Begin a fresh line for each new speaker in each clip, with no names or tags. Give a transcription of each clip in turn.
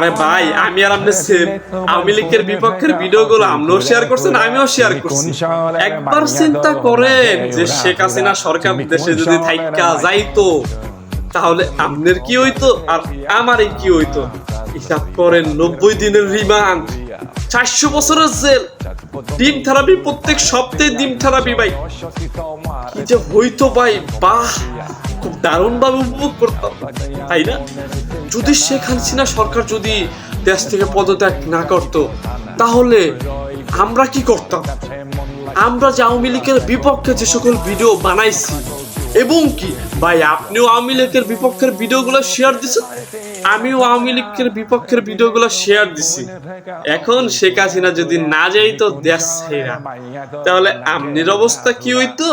আরে ভাই, আমি আর আপনি সেম। আওয়ামী লীগের বিপক্ষের ভিডিওগুলো আমরাও শেয়ার করছেন, আমিও শেয়ার করছি। একবার চিন্তা করেন যে শেখ হাসিনা সরকার দেশে যদি থাইকা যাইতো তাহলে আপনার কি হইতো আর আমারই কি হইতো। হিসাব করেন, 90 দিনের রিমান্ড, 400 বছরের জেল, ডিম থেরাপি, প্রত্যেক সপ্তাহে ডিম থেরাপি। ভাই কি যে হইতো ভাই, বাহ, খুব দারুণ ভাবে উপভোগ করতাম, তাই না? যদি শেখ হাসিনা সরকার যদি দেশ থেকে পদত্যাগ না করতো তাহলে আমরা কি করতাম? আমরা যে আওয়ামী লীগের বিপক্ষে যে সকল ভিডিও বানাইছি, এবং কি ভাই আপনিও আওয়ামী লীগের বিপক্ষের ভিডিওগুলো শেয়ার দিচ্ছেন, আমিও আওয়ামী লীগের বিপক্ষের ভিডিওগুলো শেয়ার দিছি। এখন শেখ হাসিনা যদি না যাইতো দেশ ছেড়া, তাহলে আপনার অবস্থা কি হইতো,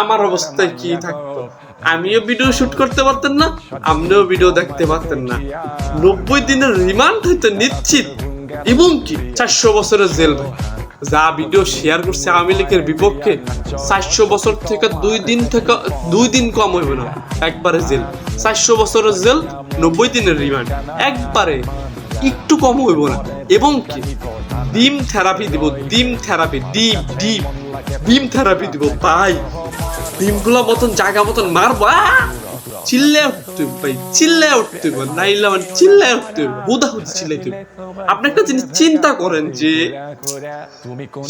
আমার অবস্থা কি থাকতো? আমিও ভিডিও শুট করতে পারতেন না, আপনিও ভিডিও দেখতে পারতেন না। 90 দিনের রিমান্ড হইতো নিশ্চিত, এবং কি 400 বছরের জেল। ভাই যা ভিডিও শেয়ার করছে আওয়ামী লীগের বিপক্ষে, 400 বছর থেকে 2 দিন কম হইব না, একবারে জেল। 400 বছরের জেল, 90 দিনের রিমান্ড, একবারে একটু কম হইব না। এবং কি ডিম থেরাপি দিব, ডিম থেরাপি, ডিম থেরাপি দিব ভাই। ডিমগুলা মতন জায়গা মতন মারবো, চিল্লে উঠতে ভাই, চিল্লে উঠতে, নাইলে মানে চিল্লে উঠতে, হুদাহুদি চিল্লাইতে। আপনি একটা জিনিস চিন্তা করেন যে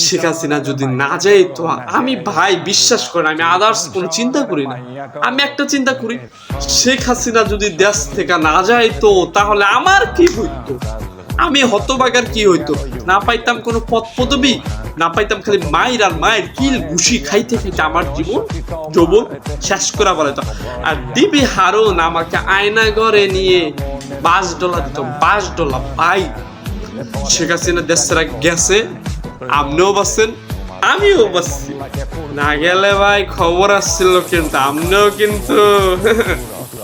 শেখ হাসিনা যদি না যায় তো আমি, ভাই বিশ্বাস করেন, আমি আদার্স কোনো চিন্তা করি না। আমি একটা চিন্তা করি, শেখ হাসিনা যদি দেশ থেকে না যায় তো তাহলে আমার কি হইতো? আমি হতবাগার কি হইতো? না পাইতাম কোনো পদ পদবি, না পাইতাম খালি মায়ের আর মায়ের কিল ঘুষি খাইতে খাইতে আমার যৌবন শেষ করা বলে তো। আর দিবি হারুন আমাকে আয়না ঘরে নিয়ে $5 দিত, $5। ভাই শেখ হাসিনা দেশ ছেড়ে গেছে, আপনিও বাঁচছেন, আমিও বাঁচছি। না গেলে ভাই খবর আসছিল, কিন্তু আপনিও কিন্তু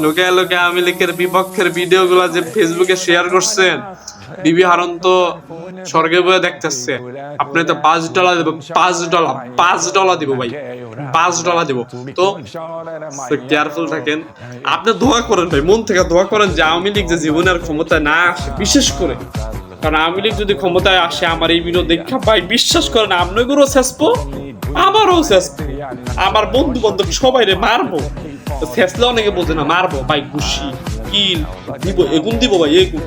লোকে লোকে আওয়ামী লীগের বিপক্ষের ভিডিও গুলা যে ফেসবুকে শেয়ার করছেন, বিবি হারুন তো স্বর্গে বয়ে দেখতেছে। আপনি তো $5 দেব, $5 দিব ভাই, $5 দিব। তো কেয়ারফুল থাকেন, আপনি দোয়া করেন ভাই, মন থেকে দোয়া করেন যে আওয়ামী লীগ যে জীবনের ক্ষমতায় না আসে, বিশেষ করে। কারণ আওয়ামী লীগ যদি ক্ষমতায় আসে, আমার এই ভিডিও দেখা ভাই বিশ্বাস করেন আপনাদেরও শেষবো, আমারও শেষবো, আমার বন্ধু বান্ধব সবাই রে মারবো। শেষলে অনেকে বোঝে না, মারবো ভাই, ঘুষি কিল দিব, এগুন দিব ভাই, এগুন।